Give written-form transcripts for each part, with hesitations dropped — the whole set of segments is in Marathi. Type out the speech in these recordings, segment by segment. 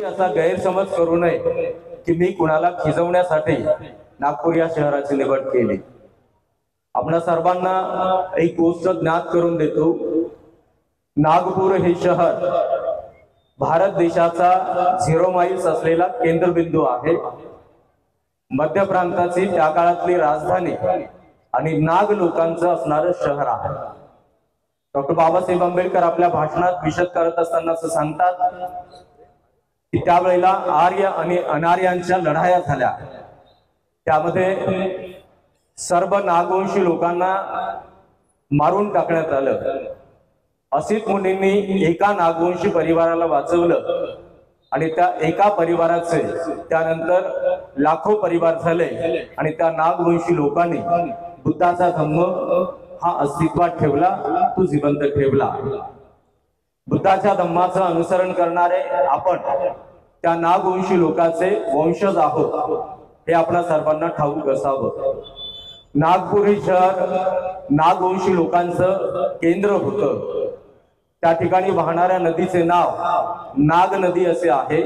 असा गैरसमज करू नये की मी कुणाला खिजवण्यासाठी नागपूर या शहराची निवड केली। आपल्या सर्वांना एक गोष्ट ज्ञात करून देतो, नागपूर हे शहर भारत देशाचा 0 माइल्स असलेला केंद्रबिंदू आहे। मध्य प्रांताची त्या काळातली राजधानी आणि नाग लोकांचं असणारं शहर आहे। डॉक्टर बाबासाहेब आंबेडकर आपल्या भाषणात विशद करत असताना असं सांगतात की त्यावेळेला आर्य आणि अनार्यांच्या लढाया झाल्या, त्यामध्ये सर्व नागवंशी लोकांना मारून टाकण्यात आलं। असित मुनींनी एका नागवंशी परिवाराला वाचवलं आणि त्या एका परिवाराचे त्यानंतर लाखो परिवार झाले आणि त्या नागवंशी लोकांनी बुद्धाचा धम्म हा अस्तित्वात ठेवला, तो जिवंत ठेवला। बुद्धाच्या धम्माचं अनुसरण करणारे आपण त्या नागवंशी लोकांचे वंशज आहोत हे आपल्या सर्वांना ठाऊक असावं। नागपूर हे शहर नागवंशी लोकांचं केंद्र होतं। त्या ठिकाणी वाहणाऱ्या नदीचे नाव नाग नदी असे आहे।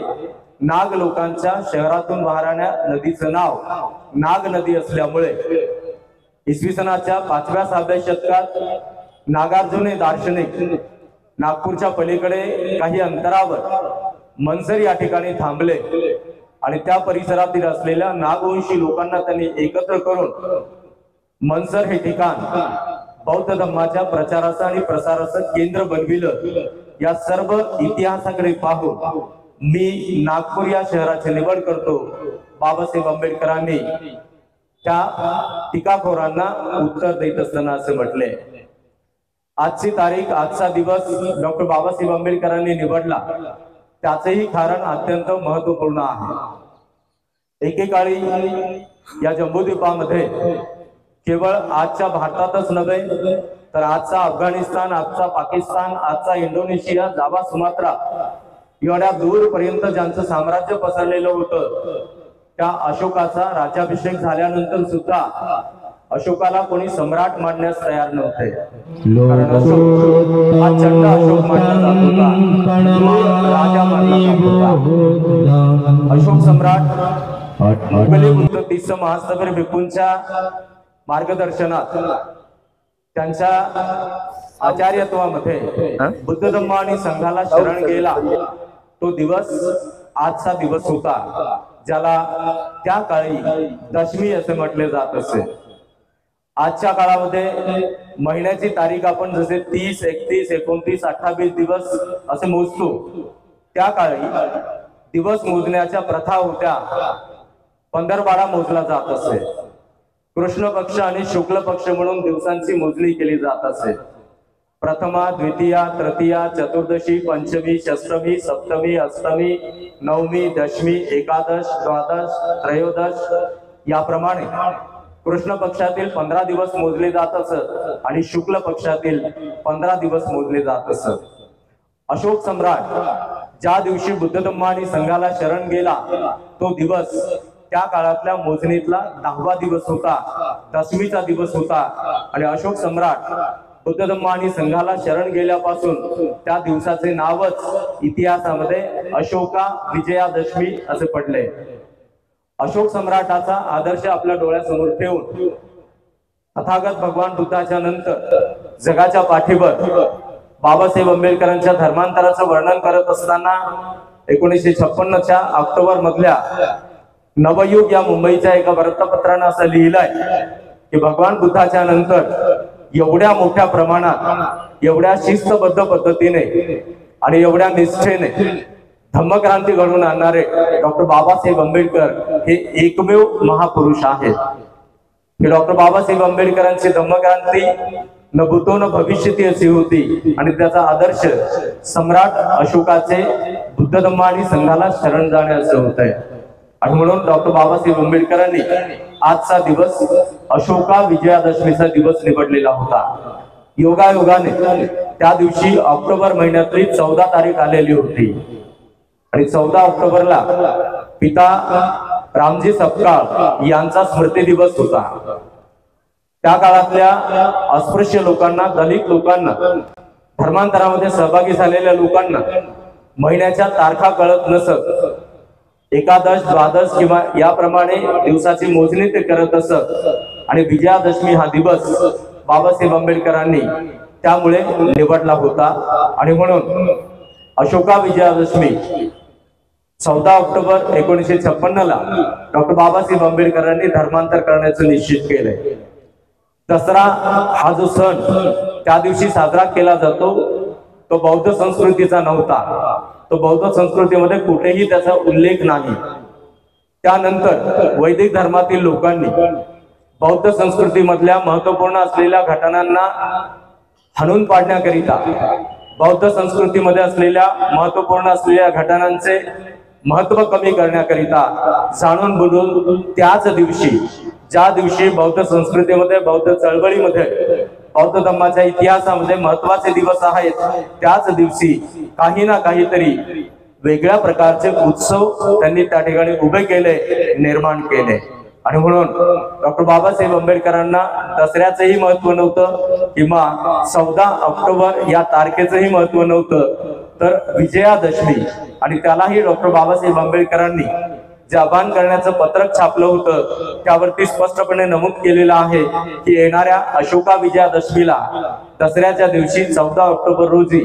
नाग लोकांच्या शहरातून वाहणाऱ्या नदीचं नाव नाग नदी असल्यामुळे इसवी सनाच्या 5व्या-6व्या शतकात नागार्जुन हे दार्शनिक नागपूरच्या पलीकडे काही अंतरावर मनसर या ठिकाणी थांबले आणि त्या परिसरातील असलेल्या नागवंशी लोकांना त्यांनी एकत्र करून मनसर हे ठिकाण बौद्ध धर्माच्या प्रचाराचं आणि प्रसाराचं केंद्र बनविलं। या सर्व इतिहासाकडे पाहून मी नागपूर या शहराची निवड करतो। बाबासाहेब आंबेडकरांनी त्या टीकाखोरांना उत्तर देत असताना असे म्हटले, आजची तारीख, आजचा दिवस डॉक्टर बाबासाहेब आंबेडकरांनी निवडला, त्याचेही कारण अत्यंत महत्वपूर्ण आहे। एकेकाळी या जम्बूद्वीपामध्ये केवळ आजच्या भारतातच नव्हे तर आजचा अफगाणिस्तान, आजचा पाकिस्तान, आजचा इंडोनेशिया, जावा, सुमात्रा एवढ्या दूरपर्यंत ज्यांचं साम्राज्य पसरलेलं होतं, त्या अशोकाचा राज्याभिषेक झाल्यानंतर सुद्धा अशोकाला कोणी सम्राट मानण्यास तयार नव्हते। कारण अशोक हा चंड अशोक मानला जात होता, राजा मानला जात होता। अशोक सम्राट मुघली बुद्ध 30 महास्तवीर भिक्खूंच्या मार्गदर्शनात त्यांच्या आचार्यत्वामध्ये बुद्ध धम्म आणि संघाला शरण गेला, तो दिवस आजचा दिवस होता, ज्याला त्या काळी दशमी असे म्हटले जात असे। आजच्या काळामध्ये महिन्याची तारीख आपण जसे 30, 31, 29, 28 दिवस असे मोजतो, त्या काळी दिवस मोजण्याच्या प्रथा होत्या। 15-12 मोजला जात असे। कृष्ण पक्ष आणि शुक्ल पक्ष म्हणून दिवसांची मोजणी केली जात असे। प्रथमा, द्वितीया, तृतीया, चतुर्दशी, पंचमी, षष्टमी, सप्तमी, अष्टमी, नवमी, दशमी, एकादश, द्वादश, त्रयोदश याप्रमाणे कृष्ण पक्षातील 15 दिवस मोजले जात असत आणि शुक्ल पक्षातील 15 दिवस मोजले जात असत। अशोक सम्राट ज्या दिवशी बुद्ध धम्म आणि संघाला शरण गेला, तो दिवस त्या काळातल्या मोजणीतला 10वा दिवस होता, दशमीचा दिवस होता। आणि अशोक सम्राट बुद्ध धम्म आणि संघाला शरण गेल्यापासून त्या दिवसाचे नावच इतिहासामध्ये अशोका विजयादशमी असे पडले। अशोक सम्राटाचा आदर्श आपल्या डोळ्यासमोर ठेवून तथागत भगवान बुद्धाच्या नंतर जगाच्या पाठीवर बाबासाहेब आंबेडकरांच्या धर्मांतराचं वर्णन करत असताना 1956च्या ऑक्टोबर मधल्या नवयुग या मुंबईच्या एका वृत्तपत्रानं असं लिहिलंय की भगवान बुद्धाच्या नंतर एवढ्या मोठ्या प्रमाणात, एवढ्या शिस्तबद्ध पद्धतीने आणि एवढ्या निष्ठेने धम्मक्रांती घडवून आणणारे डॉक्टर बाबासाहेब आंबेडकर हे एकमेव महापुरुष आहेत। हे डॉक्टर बाबासाहेब आंबेडकरांची धम्मक्रांती न भूतो न भविष्यती अशी होती आणि त्याचा आदर्श सम्राट अशोकाचे बुद्ध धम्म आणि संघाला शरण जाणे असे होते। आणि म्हणून डॉक्टर बाबासाहेब आंबेडकरांनी आजचा दिवस अशोका विजयादशमीचा दिवस निवडलेला होता। योगायोगाने त्या दिवशी ऑक्टोबर महिन्यातली 14 तारीख आलेली होती आणि 14 ऑक्टोबरला पिता रामजी सपकाळ यांचा स्मृती दिवस होता। त्या काळातल्या अस्पृश्य लोकांना, दलित लोकांना, धर्मांतरामध्ये सहभागी झालेल्या लोकांना महिन्याच्या तारखा कळत नसत, एकादश द्वादश किंवा याप्रमाणे दिवसाची मोजणी ते करत असत आणि विजयादशमी हा दिवस बाबासाहेब आंबेडकरांनी त्यामुळे निवडला होता आणि म्हणून अशोका विजयादशमी 14 ऑक्टोबर 1956 ला डॉक्टर बाबासाहेब आंबेडकरांनी धर्मांतर करण्याचं निश्चित केलंय। दसरा हा जो सण त्या दिवशी साजरा केला जातो तो बौद्ध संस्कृतीचा नव्हता, तो बौद्ध संस्कृतीमध्ये कुठेही त्याचा उल्लेख नाही। त्यानंतर वैदिक धर्मातील लोकांनी बौद्ध संस्कृतीमधल्या महत्वपूर्ण असलेल्या घटनांना हाणून पाडण्याकरिता, बौद्ध संस्कृतीमध्ये असलेल्या महत्वपूर्ण असलेल्या घटनांचे महत्व कमी करण्याकरिता जाणून बुजून त्याच दिवशी, ज्या दिवशी बौद्ध संस्कृतीमध्ये, बौद्ध चळवळीमध्ये, बौद्ध धर्माच्या इतिहासामध्ये महत्वाचे दिवस आहेत, त्याच दिवशी काही ना काहीतरी वेगळ्या प्रकारचे उत्सव त्यांनी त्या ठिकाणी उभे केले, निर्माण केले। आणि म्हणून डॉक्टर बाबासाहेब आंबेडकरांना दसऱ्याचंही महत्व नव्हतं किंवा 14 ऑक्टोबर या तारखेचंही महत्व नव्हतं, तर विजयादशमी आणि त्यालाही डॉक्टर बाबासाहेब आंबेडकरांनी जे आवाहन करण्याचं पत्रक छापलं होतं त्यावरती स्पष्टपणे नमूद केलेलं आहे की येणाऱ्या अशोका विजयादशमीला दसऱ्याच्या दिवशी 14 ऑक्टोबर रोजी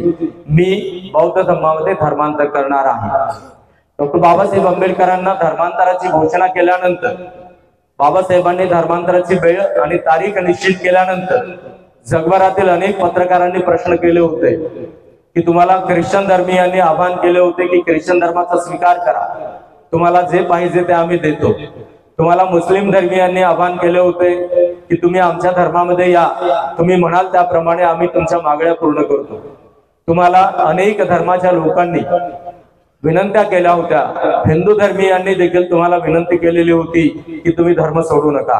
मी बौद्ध धर्मामध्ये धर्मांतर करणार आहे। डॉक्टर बाबासाहेब आंबेडकरांना धर्मांतराची घोषणा केल्यानंतर, बाबासाहेबांनी धर्मांतराची वेळ आणि तारीख निश्चित केल्यानंतर जगभरातील अनेक पत्रकारांनी प्रश्न केले होते की तुम्हाला ख्रिश्चन धर्मीयांनी आवाहन केले होते की ख्रिश्चन धर्माचा स्वीकार करा, तुम्हाला जे पाहिजे ते आम्ही देतो। तुम्हाला मुस्लिम धर्मीयांनी आवाहन केले होते की तुम्ही आमच्या धर्मामध्ये या, तुम्ही म्हणाल त्याप्रमाणे आम्ही तुमच्या मागण्या पूर्ण करतो। तुम्हाला अनेक धर्माच्या लोकांनी विनंत्या केल्या होत्या, हिंदू धर्मीयांनी देखील तुम्हाला विनंती केलेली होती की तुम्ही धर्म सोडू नका।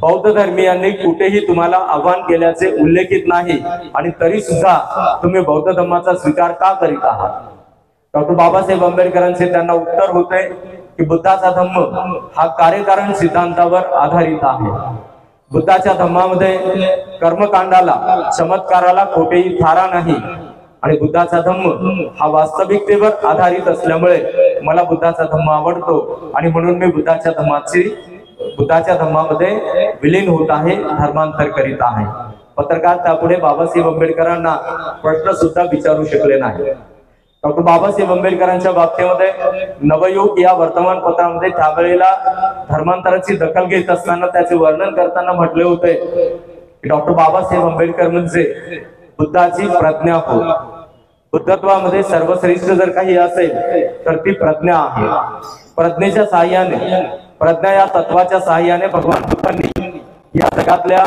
बौद्ध धर्मीयांनी कुठेही तुम्हाला आव्हान केल्याचे उल्लेखित नाही आणि तरी सुद्धा तुम्ही बौद्ध धर्माचा स्वीकार का करीत आहात? डॉक्टर बाबासाहेब आंबेडकरांचे त्यांना उत्तर होते की बुद्धाचा धम्म हा कार्यकारण सिद्धांतावर आधारित आहे। बुद्धाच्या धम्मामध्ये कर्मकांडाला, चमत्काराला कोठेही थारा नाही आणि बुद्धाचा धम्म हा वास्तविकतेवर आधारित असल्यामुळे मला बुद्धाचा धम्म आवडतो आणि म्हणून मी बुद्धाच्या धम्मामध्ये विलीन होत आहे, धर्मांतर करीत आहे। पत्रकार त्यापुढे बाबासाहेब आंबेडकरांना प्रश्न सुद्धा विचारू शकले नाही। डॉक्टर बाबासाहेब आंबेडकरांच्या बाबतीमध्ये नवयुग या वर्तमानपत्रामध्ये त्यावेळेला धर्मांतराची दखल घेत असताना त्याचे वर्णन करताना म्हटले होते की डॉक्टर बाबासाहेब आंबेडकर म्हणजे बुद्धाची प्रज्ञा हो। बुद्धत्वामध्ये सर्वश्रेष्ठ जर काही असेल तर ती प्रज्ञा आहे। प्रज्ञेच्या साहाय्याने, प्रज्ञा या तत्वाच्या साहाय्याने भगवान बुद्धांनी या जगातल्या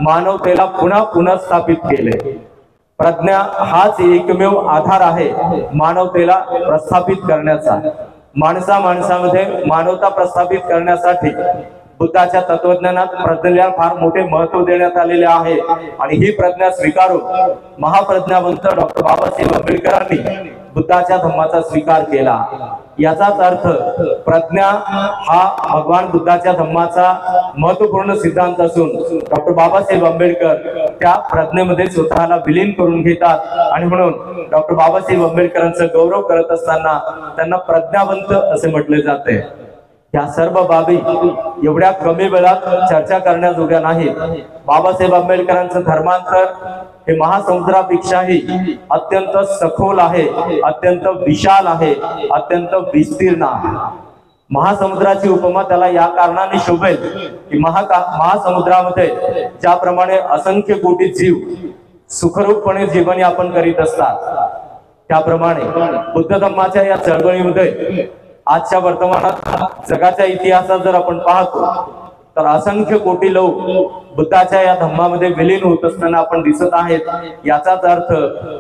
मानवतेला पुन्हा पुनर्स्थापित केले। प्रज्ञा हाच एकमेव आधार आहे मानवतेला प्रस्थापित करण्याचा। माणसामध्ये मानवता प्रस्थापित करण्यासाठी बुद्धाच्या तत्वज्ञानात प्रज्ञेला फार मोठे महत्व देण्यात आलेले आहे आणि ही प्रज्ञा स्वीकारून महाप्रज्ञावंत डॉक्टर बाबासाहेब आंबेडकरांनी बुद्धाच्या धम्माचा स्वीकार केला। याचाच अर्थ प्रज्ञा हा भगवान बुद्धाच्या धम्माचा महत्वपूर्ण सिद्धांत असून डॉक्टर बाबासाहेब आंबेडकर त्या प्रज्ञेमध्ये स्वतःला विलीन करून घेतात आणि म्हणून डॉक्टर बाबासाहेब आंबेडकरांचा गौरव करत असताना त्यांना प्रज्ञावंत असे म्हटले जाते। या सर्व बाबी एवढ्या कमी वेळात चर्चा करण्याजोग्या नाहीत। बाबासाहेब आंबेडकरांचं धर्मांतर हे महासमुद्रापेक्षाही अत्यंत सखोल आहे, अत्यंत विशाल आहे, अत्यंत विस्तीर्ण आहे। महासमुद्राची उपमा त्याला या कारणाने शोभेल की महासमुद्रामध्ये ज्याप्रमाणे असंख्य कोटी जीव सुखरूपपणे जीवनयापन करीत असतात, त्याप्रमाणे बुद्ध धम्माच्या या चळवळीमध्ये आजच्या वर्तमानात जगाच्या इतिहासात जर आपण पाहतो तर असंख्य कोटी लोक बुद्धाच्या या धम्मामध्ये विलीन होत असताना आपण दिसत आहेत। याचाच अर्थ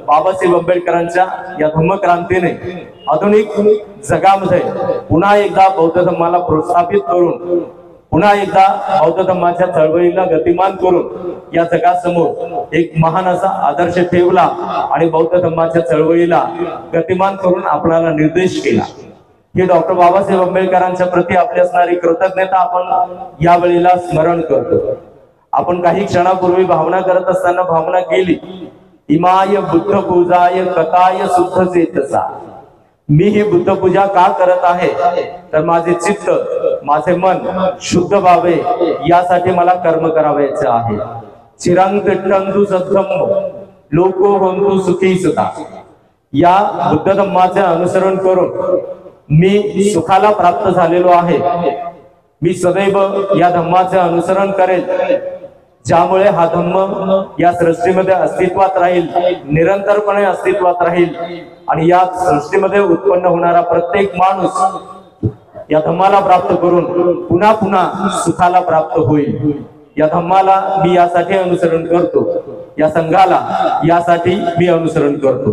बाबासाहेब आंबेडकरांच्या या धम्मक्रांतीने आधुनिक जगामध्ये पुन्हा एकदा बौद्ध धम्माला प्रोत्साहित करून, पुन्हा एकदा बौद्ध धम्माच्या चळवळीला गतिमान करून या जगासमोर एक महान असा आदर्श ठेवला आणि बौद्ध धम्माच्या चळवळीला गतिमान करून आपल्याला निर्देश केला। हे डॉक्टर बाबासाहेब आंबेडकरांच्या प्रती आपली असणारी कृतज्ञता आपण या वेळेला स्मरण करतो। आपण काही क्षणापूर्वी भावना करत असताना भावना केली, इमाय बुद्ध पूजाय कथाय शुद्ध चेतसा, मी ही बुद्ध पूजा का करत आहे, तर माझे चित्त, माझे मन शुद्ध व्हावे यासाठी मला कर्म करावायचे आहे. चिरंत टंदू सद्धम्म लोको होंतु सुखी सुता. या बुद्ध धम्माचे अनुसरण करून मी सुखाला प्राप्त झालेलो आहे. मी सदैव या धम्माचे अनुसरण करेल, ज्यामुळे हा धम्म या सृष्टीमध्ये अस्तित्वात राहील, निरंतरपणे अस्तित्वात राहील आणि या सृष्टीमध्ये उत्पन्न होणारा प्रत्येक माणूस या धम्माला प्राप्त करून पुन्हा पुन्हा सुखाला प्राप्त होईल. या धम्माला मी यासाठी अनुसरण करतो, या संघाला यासाठी मी अनुसरण करतो.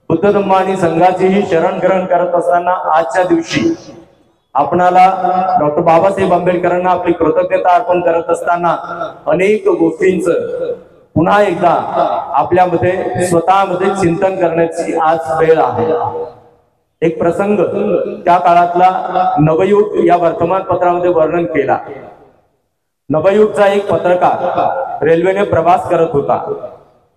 बुद्ध धम्म आणि संघाची ही शरण ग्रहण करत असताना आजच्या दिवशी आपणाला डॉक्टर बाबासाहेब आंबेडकरांना आपली कृतज्ञता अर्पण करत असताना अनेक गोष्टींचं पुन्हा एकदा आपल्यामध्ये स्वतःमध्ये चिंतन करण्याची आज वेळ आहे. एक प्रसंग त्या काळातला नवयुग या वर्तमानपत्रामध्ये वर्णन केला. नवयुगचा एक पत्रकार रेल्वेने प्रवास करत होता.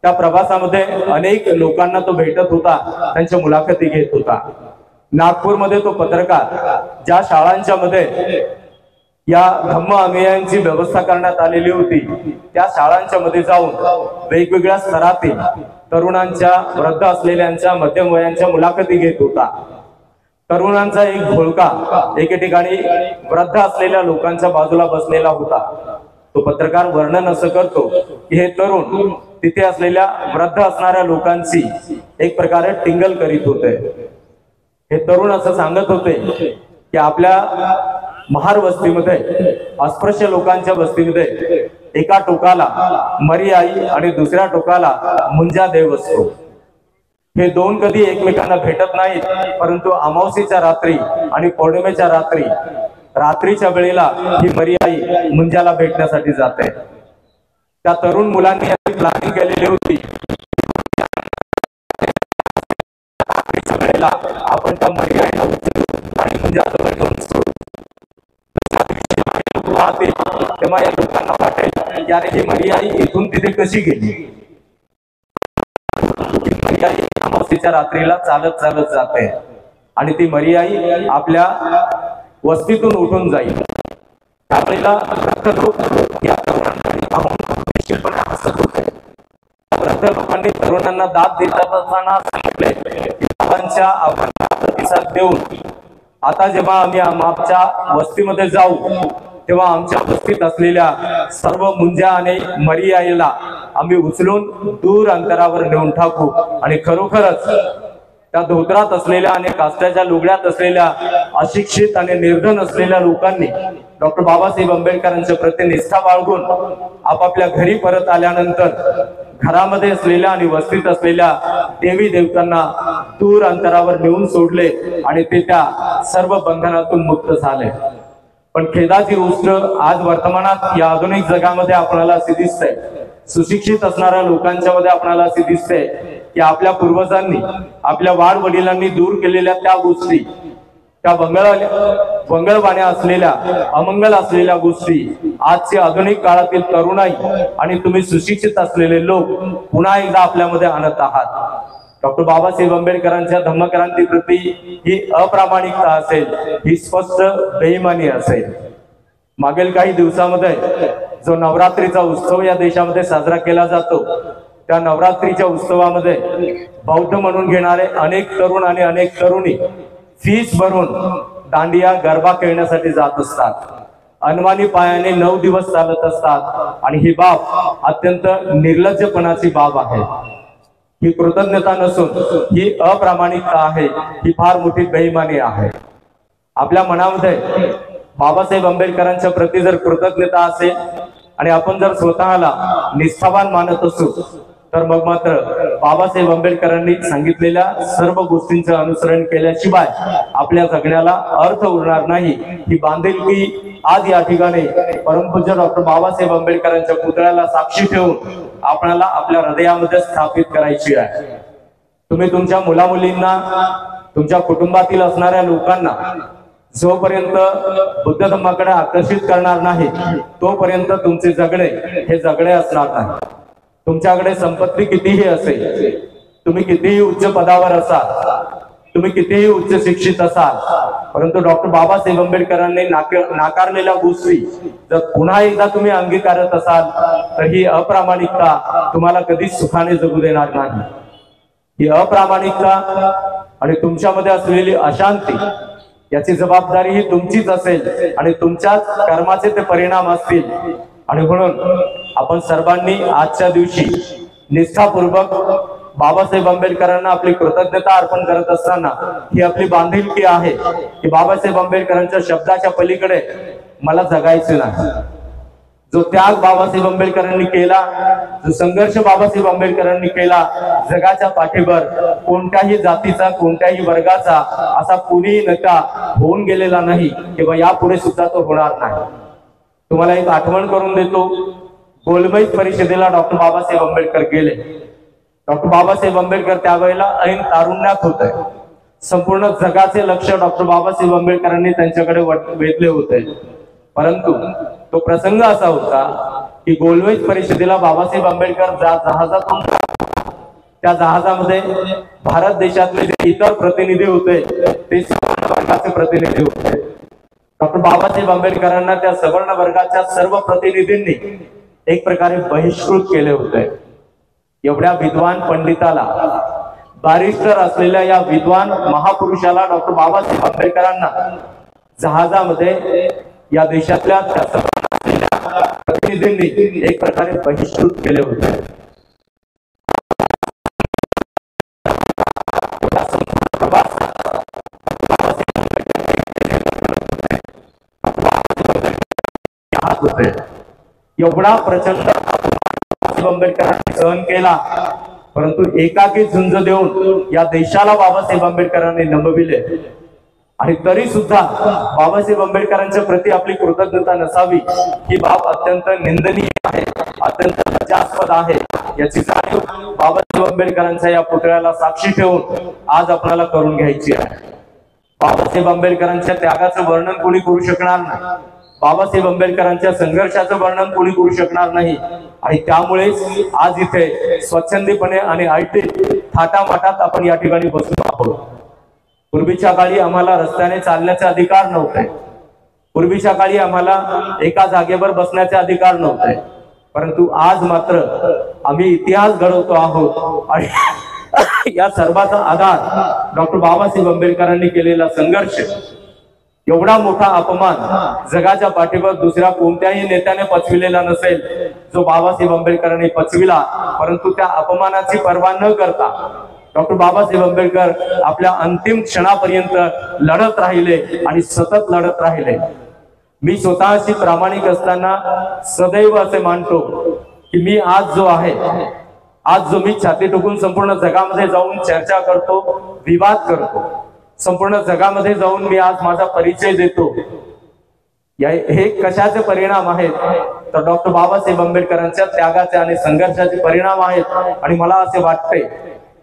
त्या प्रवासामध्ये अनेक लोकांना तो भेटत होता, त्यांच्या मुलाखती घेत होता. नागपूरमध्ये तो पत्रकार ज्या शाळांच्या मध्ये या धम्म अनुयायांची व्यवस्था करण्यात आलेली होती, त्या शाळांच्या मध्ये जाऊन वेगवेगळ्या स्तरातील तरुणांच्या, वृद्ध असलेल्यांच्या, मध्यम वयांच्या मुलाखती घेत होता. तरुणांचा एक घोळका एके ठिकाणी वृद्ध असलेल्या लोकांच्या बाजूला बसलेला होता. तो पत्रकार वर्णन असं करतो की हे तरुण तिथे असलेल्या वृद्ध असणाऱ्या लोकांची एक प्रकारे टिंगल करीत होते. हे तरुण असं सांगत होते की आपल्या महार वस्तीमध्ये, अस्पृश्य लोकांच्या वस्तीमध्ये एका टोकाला मरी आई आणि दुसऱ्या टोकाला मुंजा देव असतो. हे दोन कधी एकमेकांना भेटत नाहीत, परंतु अमावस्येच्या रात्री आणि पौर्णिमेच्या रात्री, रात्रीच्या वेळेला ही मरी आई मुंजाला भेटण्यासाठी जाते. त्या तरुण मुलांनी याची प्लॅनिंग केलेली होती. आपण त्या मरी आईला आणि मुंजाजवळ घेऊन सोडू. तेव्हा या लोकांना वाटेल की अरे ही मरी आई इथून तिथे कशी गेली. मरी आई अमावस्येच्या रात्रीला चालत चालत जाते आणि ती मरी आई आपल्या वस्तीतून उठून जाईल. त्यावेळेला या तरुणांकडे पाहून निश्चितपणे हसत होते. वृद्ध लोकांनी तरुणांना दाद देत असताना सांगितले की बाबांच्या आव्हानाला प्रतिसाद देऊन आता जेव्हा आम्ही आमच्या वस्तीमध्ये जाऊ, तेव्हा आमच्या वस्तीत असलेल्या सर्व मुंजा आणि मरी आईला आम्ही उचलून दूर अंतरावर नेऊन टाकू आणि खरोखरच त्या धोत्रात असलेल्या आणि कास्ट्याच्या लुगड्यात असलेल्या अशिक्षित आणि निर्धन असलेल्या लोकांनी डॉक्टर बाबासाहेब आंबेडकरांच्या प्रति निष्ठा बाळगून आपापल्या घरी परत आल्यानंतर घरामध्ये असलेल्या आणि वस्तीत असलेल्या देवी देवतांना दूर अंतरावर नेऊन सोडले आणि ते त्या सर्व बंधनातून मुक्त झाले. पण खेदाची गोष्ट आज वर्तमानात या आधुनिक जगामध्ये आपल्याला असे दिसते, सुशिक्षित असणाऱ्या लोकांच्या मध्ये आपल्याला असे दिसते की आपल्या पूर्वजांनी, आपल्या वाड वडिलांनी दूर केलेल्या त्या गोष्टी, त्या वंगळवाण्या असलेल्या, अमंगल असलेल्या गोष्टी आजचे आधुनिक काळातील तरुणाई आणि तुम्ही सुशिक्षित असलेले लोक पुन्हा एकदा आपल्यामध्ये आणत आहात. डॉक्टर बाबासाहेब आंबेडकरांच्या धम्मक्रांती प्रती ही अप्रामाणिकता असेल, ही स्पष्ट बेईमानी असेल. मागील काही दिवसामध्ये जो नवरात्रीचा उत्सव या देशामध्ये साजरा केला जातो, त्या नवरात्रीच्या उत्सवामध्ये बौद्ध म्हणून घेणारे अनेक तरुण आणि अनेक तरुणी फीस भरून दांडिया गरबा खेळण्यासाठी जात असतात. अनवाणी पायाने 9 दिवस चालत असतात आणि ही बाब अत्यंत निर्लज्जपणाची बाब आहे. ही कृतज्ञता नसून ही अप्रामाणिकता आहे, ही फार मोठी बेईमानी आहे. आपल्या मनामध्ये बाबासाहेब आंबेडकरांच्या प्रती जर कृतज्ञता असेल आणि आपण जर स्वतःला निष्ठावान मानत असू, तर मग मात्र बाबासाहेब आंबेडकरांनी सांगितलेल्या सर्व गोष्टींचं अनुसरण केल्याशिवाय आपल्या जगण्याला अर्थ उरणार नाही. ही बांधिलकी आज या ठिकाणी परमपूज्य डॉक्टर बाबासाहेब आंबेडकरांच्या पुतळ्याला साक्षी ठेवून आपल्याला आपल्या हृदयामध्ये स्थापित करायची आहे. तुम्ही तुमच्या मुलामुलींना, तुमच्या कुटुंबातील असणाऱ्या लोकांना जोपर्यंत बुद्ध धम्माकडे आकर्षित करणार नाही, तोपर्यंत तुमचे जगणे हे जगणे असणार नाही. तुमच्याकडे संपत्ती कितीही असेल, तुम्ही कितीही उच्च पदावर असाल, तुम्ही कितीही उच्च शिक्षित असाल, परंतु डॉक्टर बाबासाहेब आंबेडकरांनी नाकारलेल्या गोष्टी जर पुन्हा एकदा तुम्ही अंगीकारत असाल तर ही अप्रामाणिकता तुम्हाला कधीच सुखाने जगू देणार नाही. ही अप्रामाणिकता आणि तुमच्यामध्ये असलेली अशांती याची जबाबदारी ही तुमचीच असेल आणि तुमच्याच कर्माचे ते परिणाम असतील. आणि म्हणून आपण सर्वांनी आजच्या दिवशी निष्ठापूर्वक बाबासाहेब आंबेडकरांना आपली कृतज्ञता अर्पण करत असताना ही आपली बांधिलकी आहे की बाबासाहेब आंबेडकरांच्या शब्दाच्या पलीकडे मला जगायचे नाही. जो त्याग बाबासाहेब आंबेडकरांनी केला, जो संघर्ष बाबासाहेब आंबेडकरांनी केला, जगाच्या पाठीवर कोणत्याही जातीचा कोणत्याही वर्गाचा असा कुणी नेता होऊन गेलेला नाही किंवा यापुढे सुद्धा तो होणार नाही. तुम्हाला एक आठवण करून देतो, गोलमेज परिषदेला डॉक्टर बाबासाहेब आंबेडकर गेले. डॉक्टर बाबासाहेब आंबेडकर त्यावेळेला ऐन तारुण्यात होते. संपूर्ण जगाचे लक्ष डॉक्टर बाबासाहेब आंबेडकरांनी त्यांच्याकडे वेधले होते. परंतु तो प्रसंग असा होता की गोलमेज परिषदेला बाबासाहेब आंबेडकर जहाजातून, त्या जहाजामध्ये भारत देशातले जे इतर प्रतिनिधी होते ते सवर्ण वर्गाचे प्रतिनिधी होते. डॉक्टर बाबासाहेब आंबेडकरांना त्या सवर्ण वर्गाच्या सर्व प्रतिनिधींनी एक प्रकारे बहिष्कृत केले होते. एवढ्या विद्वान पंडिताला, बारिस्टर असलेल्या या विद्वान महापुरुषाला डॉक्टर बाबासाहेब आंबेडकरांना जहाजामध्ये या देशातल्या प्रतिनिधींनी एक प्रकारे बहिष्कृत केले होते. एवढा प्रचंड आंबेडकरांनी सहन केला, परंतु एकाकी झुंज देऊन या देशाला बाबासाहेब आंबेडकरांनी नमविले. आणि तरी सुद्धा बाबासाहेब आंबेडकरांच्या प्रती आपली कृतज्ञता नसावी ही बाब अत्यंत निंदनीय आहे, अत्यंत लज्जास्पद आहे. याची जाणीव बाबासाहेब आंबेडकरांच्या या पुतळ्याला साक्षी ठेवून आज आपल्याला करून घ्यायची आहे. बाबासाहेब आंबेडकरांच्या त्यागाचं वर्णन कोणी करू शकणार नाही, बाबासाहेब आंबेडकरांच्या संघर्षाचं वर्णन कोणी करू शकणार नाही. आणि त्यामुळेच आज इथे स्वच्छंदीपणे आणि ऐटीत थाटामाटात आपण या ठिकाणी बसलो आहोत. पूर्वीच्या काळी आम्हाला रस्त्याने चालण्याचे अधिकार नव्हते, पूर्वीच्या काळी आम्हाला एका जागेवर बसण्याचे अधिकार नव्हते, परंतु आज मात्र आम्ही इतिहास घडवतो आहोत. आणि या सर्वांचा आधार डॉक्टर बाबासाहेब आंबेडकरांनी केलेला संघर्ष. एवढा मोठा अपमान जगाच्या पाठीवर दुसऱ्या कोणत्याही नेत्याने पचविलेला नसेल जो बाबासाहेब आंबेडकरांनी पचविला. परंतु त्या अपमानाची पर्वा न करता डॉक्टर बाबासाहेब आंबेडकर आपल्या अंतिम क्षणापर्यंत लढत राहिले आणि सतत लढत राहिले. मी स्वतःशी प्रामाणिक असताना सदैव असे मानतो की मी आज जो आहे, आज जो मी छाती ठोकून संपूर्ण जगामध्ये जाऊन चर्चा करतो, विवाद करतो, संपूर्ण जगामध्ये जाऊन मी आज माझा परिचय देतो, हे कशाचे परिणाम आहेत तर डॉक्टर बाबासाहेब आंबेडकरांच्या त्यागाचे आणि संघर्षाचे परिणाम आहेत. आणि मला असे वाटते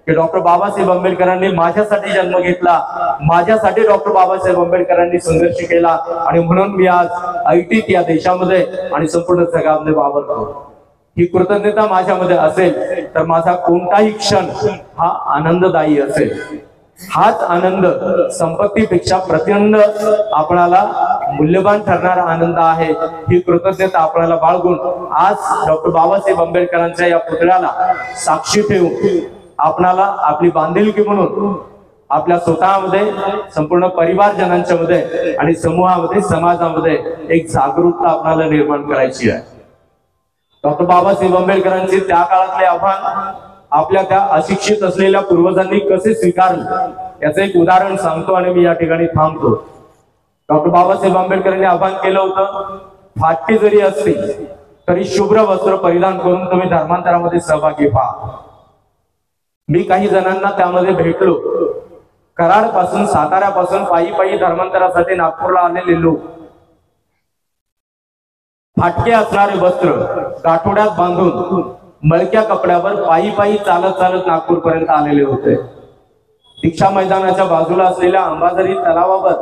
की डॉक्टर बाबासाहेब आंबेडकरांनी माझ्यासाठी जन्म घेतला, माझ्यासाठी डॉक्टर बाबासाहेब आंबेडकरांनी संघर्ष केला आणि म्हणून मी आज ऐटीत या देशामध्ये आणि संपूर्ण जगामध्ये वावरतो. ही कृतज्ञता माझ्यामध्ये असेल तर माझा कोणताही क्षण हा आनंददायी असेल. हाच आनंद संपत्तीपेक्षा प्रचंड आपणाला मूल्यवान ठरणारा आनंद आहे. ही कृतज्ञता आपल्याला बाळगून आज डॉक्टर बाबासाहेब आंबेडकरांच्या या पुतळ्याला साक्षी ठेवून आपणाला आपली बांधिलकी म्हणून आपल्या स्वतःमध्ये, संपूर्ण परिवारजनांच्या मध्ये आणि समूहामध्ये, समाजामध्ये एक जागरूकता आपल्याला निर्माण करायची आहे. डॉक्टर बाबासाहेब आंबेडकरांचे त्या काळातले आव्हान आपल्या त्या अशिक्षित असलेल्या पूर्वजांनी कसे स्वीकारले याचं एक उदाहरण सांगतो आणि मी या ठिकाणी थांबतो. डॉक्टर बाबासाहेब आंबेडकरांनी आव्हान केलं होतं, फाटके जरी असते तरी शुभ्र वस्त्र परिधान करून तुम्ही धर्मांतरामध्ये सहभागी व्हा. मी काही जणांना त्यामध्ये भेटलो. कराड पासून, साताऱ्यापासून पायी पायी धर्मांतरासाठी नागपूरला आलेले लोक फाटके असणारे वस्त्र गाठोड्यात बांधून मळक्या कपड्यावर पायी पायी चालत चालत नागपूर पर्यंत आलेले होते. दीक्षा मैदानाच्या बाजूला असलेल्या अंबाझरी तलावावर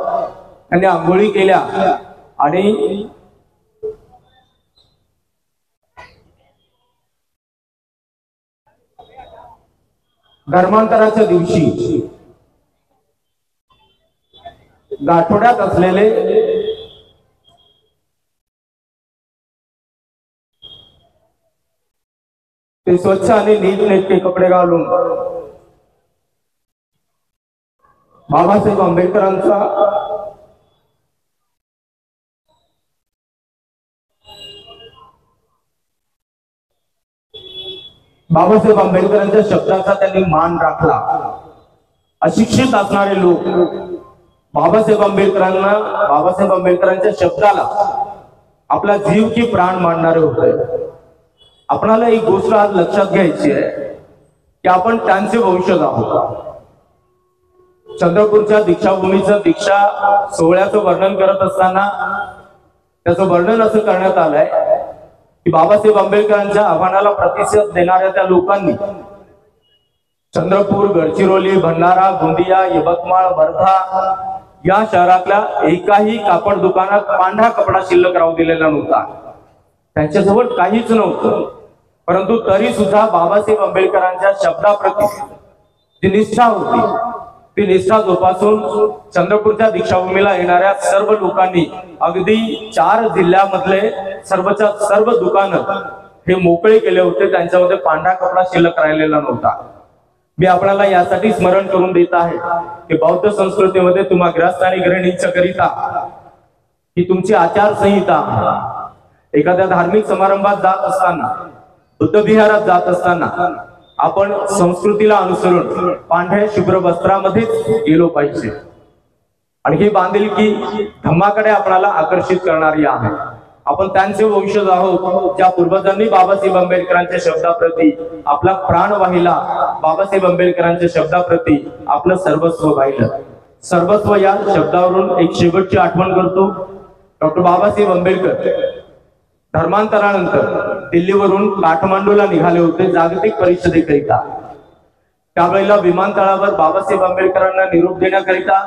त्यांनी आंघोळी केल्या आणि धर्मांतराच्या दिवशी गाठोड्यात असलेले ते स्वच्छ आणि नीटनेटके कपडे घालून बाबासाहेब आंबेडकरांचा बाबासाहेब आंबेडकरांच्या शब्दाचा त्यांनी मान राखला। अशिक्षित असणारे लोक बाबासाहेब आंबेडकरांच्या शब्दाला आपला जीव की प्राण मानणारे होते। आपणाला एक गोष्ट आज लक्षात घ्यायची आहे की आपण त्यांचे वंशज आहोत। चंद्रपूरच्या दीक्षाभूमीचं दीक्षा सोहळ्याचं वर्णन करत असताना त्याचं वर्णन असं करण्यात आलंय की बाबासाहेब आंबेडकरांच्या आव्हानाला प्रतिसाद देणाऱ्या त्या लोकांनी चंद्रपूर, गडचिरोली, भंडारा, गोंदिया, यवतमाळ, वर्धा या शहरातल्या एकाही कापड दुकानात पांढरा कपडा शिल्लक राहू दिलेला नव्हता। त्यांच्याजवळ काहीच नव्हतं, परंतु तरी सुद्धा बाबासाहेब आंबेडकरांच्या शब्दाप्रती जी निष्ठा होती ती निष्ठा जोपासून चंद्रपूरच्या दीक्षाभूमीला येणाऱ्या सर्व लोकांनी अगदी 4 जिल्ह्यामधले सर्वच्या सर्व दुकानं हे मोकळे केले होते। त्यांच्यामध्ये पांढरा कपडा शिल्लक राहिलेला नव्हता। मी आपल्याला यासाठी स्मरण करून देत आहे की बौद्ध संस्कृतीमध्ये तुम्हा ग्रस्त आणि गृहिणींच्या करिता ही तुमची आचारसंहिता एखाद्या धार्मिक समारंभात जात असताना, बुद्ध विहारात जात असताना आपण संस्कृतीला अनुसरून पांढऱ्या शुभ्र वस्त्रामध्येच गेलो पाहिजे। आणि ही बांधिलकी धम्माकडे आपल्याला आकर्षित करणारी आहे। आपण त्यांचे वंशज आहोत ज्या पूर्वजांनी बाबासाहेब आंबेडकरांच्या शब्दाप्रती आपला प्राण वाहिला, बाबासाहेब आंबेडकरांच्या शब्दाप्रती आपलं सर्वस्व वाहिलं। सर्वस्व या शब्दावरून एक शेवटची आठवण करतो। डॉक्टर बाबासाहेब आंबेडकर धर्मांतरानंतर दिल्लीवरून काठमांडूला निघाले होते जागतिक परिषदेकरिता। त्यावेळेला विमानतळावर बाबासाहेब आंबेडकरांना निरोप देण्याकरिता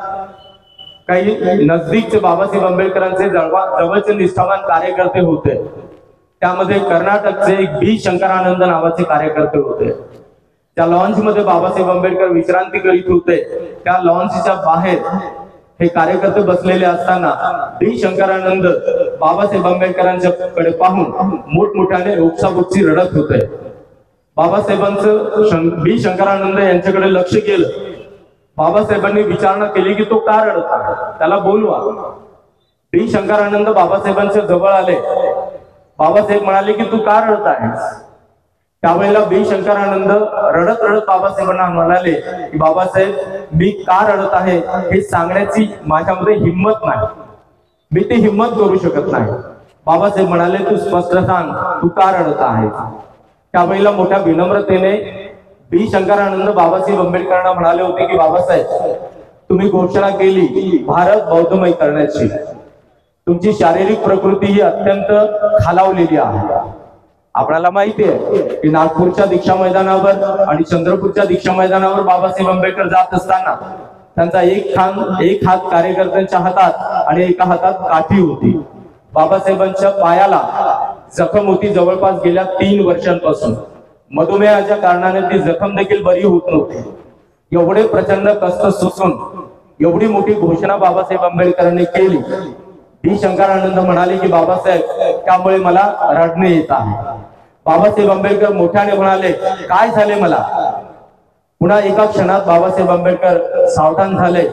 काही नजदीकचे बाबासाहेब आंबेडकरांचे जवळचे निष्ठावान कार्यकर्ते होते। त्यामध्ये कर्नाटकचे एक बी शंकरानंद नावाचे कार्यकर्ते होते। त्या लॉन्च मध्ये बाबासाहेब आंबेडकर विश्रांती करीत होते। त्या लॉन्चच्या बाहेर हे कार्यकर्ते बसलेले असताना बी शंकरानंद बाबासाहेब आंबेडकरांच्या कडे पाहून मोठमोठ्याने ओक्साबोक्सी रडत होते। बाबासाहेबांचं बी शंकरानंद यांच्याकडे लक्ष गेलं। बाबासाहेबांनी विचारणा केली की तो का रडत आहे, त्याला बोलवा। बी शंकरानंद बाबासाहेबांच्या जवळ आले। बाबासाहेब म्हणाले की तू का रडत आहेस? त्यावेळेला बी शंकरानंद रडत रडत बाबासाहेबांना म्हणाले की बाबासाहेब, मी का रडत आहे हे सांगण्याची माझ्यामध्ये हिंमत नाही, मी ती हिंमत करू शकत नाही। बाबासाहेब म्हणाले तू स्पष्ट सांग, तू का रडत आहेस? त्यावेळेला मोठ्या विनम्रतेने बी शंकरानंद बाबासाहेब आंबेडकरांना म्हणाले होते की बाबासाहेब, तुम्ही घोषणा केली भारत बौद्धमय करण्याची, तुमची शारीरिक प्रकृती ही अत्यंत खालावलेली आहे। आपल्याला माहिती आहे की नागपूरच्या दीक्षा मैदानावर आणि चंद्रपूरच्या दीक्षा मैदानावर बाबासाहेब आंबेडकर जात असताना त्यांचा एक हात कार्यकर्त्यांच्या हातात आणि एका हातात काठी होती। बाबासाहेबांच्या पायाला जखम होती जवळपास गेल्या 3 वर्षांपासून। मधुमेहाच्या कारणाने ती जखम देखील बरी होत नव्हती। एवढे प्रचंड कष्ट सोसून एवढी मोठी घोषणा बाबासाहेब आंबेडकरांनी केली। बी शंकरानंद म्हणाले की बाबासाहेब, त्यामुळे मला रडणे येत आहे। बाबासाहेब आंबेडकर मोठ्याने म्हणाले काय झाले मला? पुन्हा एका क्षणात बाबासाहेब आंबेडकर सावधान झाले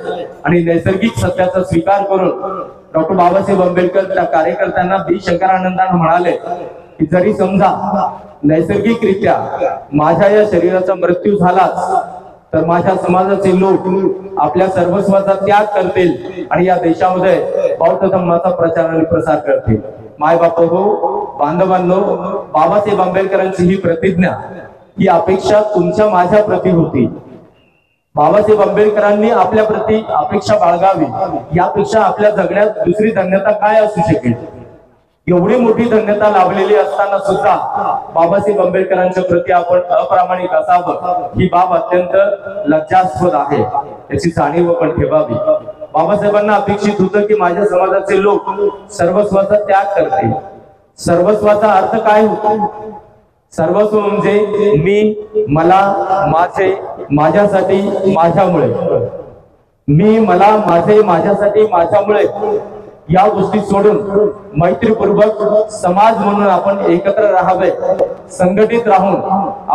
आणि नैसर्गिक सत्याचा स्वीकार करून डॉक्टर बाबासाहेब आंबेडकर त्या कार्यकर्त्यांना बी शंकरानंदांना म्हणाले की जरी समजा नैसर्गिकरित्या माझ्या या शरीराचा मृत्यू झालाच तर माझ्या समाजाचे लोक आपल्या सर्वस्वाचा त्याग करतील आणि या देशामध्ये बौद्ध धर्माचा प्रचार आणि प्रसार करतील। माय बाप हो, बांधवांनो, बाबासाहेब आंबेडकरांची ही प्रतिज्ञा, ही अपेक्षा तुमच्या माझ्या प्रती होती। बाबासाहेब आंबेडकरांनी आपल्या प्रती अपेक्षा बाळगावी, यापेक्षा आपल्या जगण्यात दुसरी धन्यता काय असू शकेल? एवढी मोठी धन्यता लाभलेली असताना सुद्धा बाबासाहेब आंबेडकरांच्या प्रती आपण अप्रामाणिक असावं, ही बाब अत्यंत लज्जास्पद आहे। याची जाणीव आपण ठेवावी। बाबासाहेबांना अपेक्षित होतं की माझ्या समाजाचे लोक सर्वस्वाचा त्याग करतील। सर्वस्वाचा अर्थ काय होतो? सर्वस्व म्हणजे मी, मला, माझे, माझ्यासाठी, माझ्यामुळे। मी मला माझे माझ्यासाठी माझ्यामुळे या गोष्टी सोडून मैत्रीपूर्वक समाज म्हणून आपण एकत्र राहावे, संघटित राहून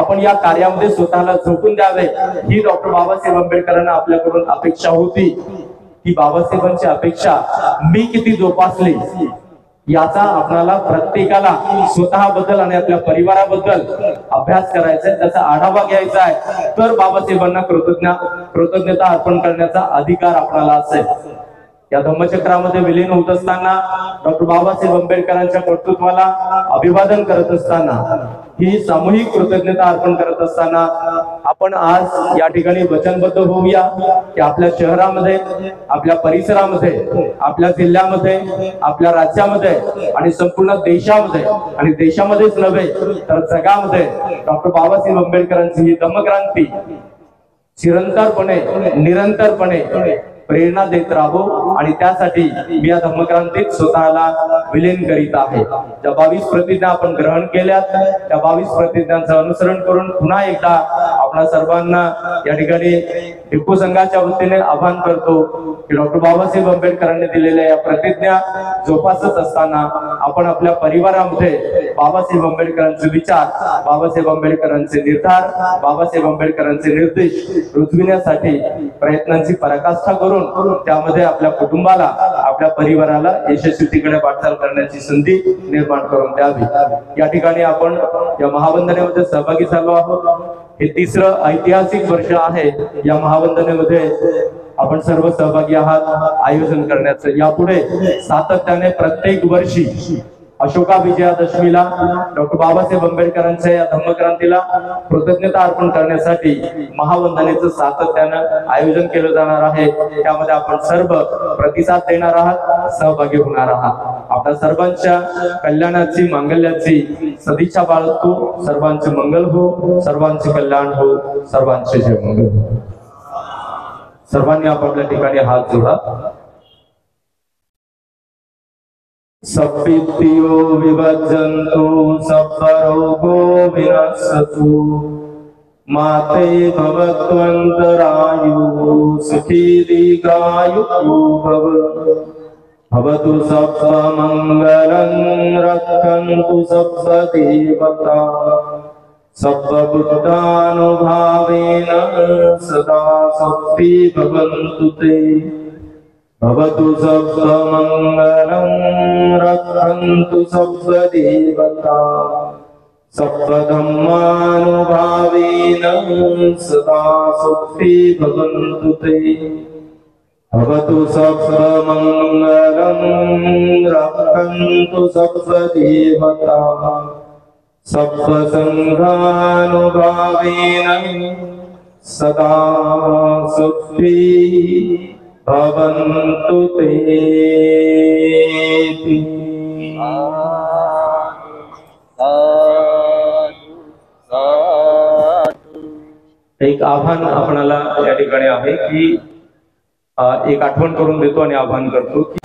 आपण या कार्यामध्ये स्वतःला झोकून द्यावे, ही डॉक्टर बाबासाहेब आंबेडकरांना आपल्याकडून अपेक्षा होती. ती बाबासाहेबांची अपेक्षा मी किती जोपासली याचा आपल्याला प्रत्येकाला स्वतःबद्दल आणि आपल्या परिवाराबद्दल अभ्यास करायचा आहे, त्याचा आढावा घ्यायचा आहे. तर बाबासाहेबांना कृतज्ञता अर्पण करण्याचा अधिकार आपल्याला असेल. या धम्मचक्रामध्ये विलीन होत असताना डॉक्टर बाबासाहेब आंबेडकरांच्या कर्तृत्वाला अभिवादन करत असताना, ही सामूहिक कृतज्ञता अर्पण करत असताना आपण आज या ठिकाणी वचनबद्ध होऊया की आपल्या शहरामध्ये, आपल्या परिसरामध्ये, आपल्या जिल्ह्यामध्ये, आपल्या राज्यामध्ये आणि संपूर्ण देशामध्ये, आणि देशामध्येच नव्हे तर जगामध्ये डॉक्टर बाबासाहेब आंबेडकरांची ही धम्मक्रांती निरंतरपणे प्रेरणा देत राहो. आणि त्यासाठी मी या धम्मक्रांतीत स्वतःला विलीन करीत आहे. ज्या 22 प्रतिज्ञा आपण ग्रहण केल्यात, त्या 22 प्रतिज्ञांचं अनुसरण करून पुन्हा एकदा आपल्या सर्वांना या ठिकाणी टिपू संघाच्या वतीने आवाहन करतो की डॉक्टर बाबासाहेब आंबेडकरांनी दिलेल्या या प्रतिज्ञा जोपासत असताना आपण आपल्या परिवारामध्ये बाबासाहेब आंबेडकरांचे विचार, बाबासाहेब आंबेडकरांचे निर्धार, बाबासाहेब आंबेडकरांचे निर्देश रुजविण्यासाठी प्रयत्नांची पराकाष्ठा करून त्यामध्ये आपल्या कुटुंबाला, आपल्या परिवाराला यशस्वीतेकडे वाटचाल करण्याची संधी निर्माण करून द्यावी. या ठिकाणी आपण या महावंदनेमध्ये सहभागी झालो आहोत. हे 3रं ऐतिहासिक वर्ष आहे या महावंदनेमध्ये आपण सर्व सहभागी आहात आयोजन करण्याचं. यापुढे सातत्याने प्रत्येक वर्षी अशोका विजयादशमीला डॉक्टर बाबासाहेब आंबेडकरांच्या या धम्मक्रांतीला कृतज्ञता अर्पण करण्यासाठी महावंदनेचं सातत्यानं आयोजन केलं जाणार आहे. त्यामध्ये आपण सर्व प्रतिसाद देणार आहात, सहभागी होणार आहात. आपल्या सर्वांच्या कल्याणाची, मांगल्याची सदिच्छा बाळगतो. सर्वांचे मंगल हो, सर्वांचे कल्याण हो, सर्वांचे जय मंगल हो. सर्वांनी आपापल्या ठिकाणी हात जोडा. सप्पित्तियो विभज्जन्तु सप्परोगो विनश्यतु माते भवत्वन्तरायुः सुखी दीर्घायुः भव. भवतु सप्पमङ्गलं रक्षन्तु सप्पदेवता सप्पबुद्धानुभावेन सदा सप्पि भवन्तु ते. भवतु सप्पमङ्गलं रक्षन्तु सप्पदेवता सप्पधम्मानुभावेन सदा सप्पि भवन्तु ते. भवतु सप्पमङ्गलं रक्षन्तु सप्पदेवता सप्पसङ्घानुभावेन सदा सप्पि भवन्तु ते. एक आव्हान आपणाला या ठिकाणी आहे की एक आठवण करून देतो आणि आवाहन करतो की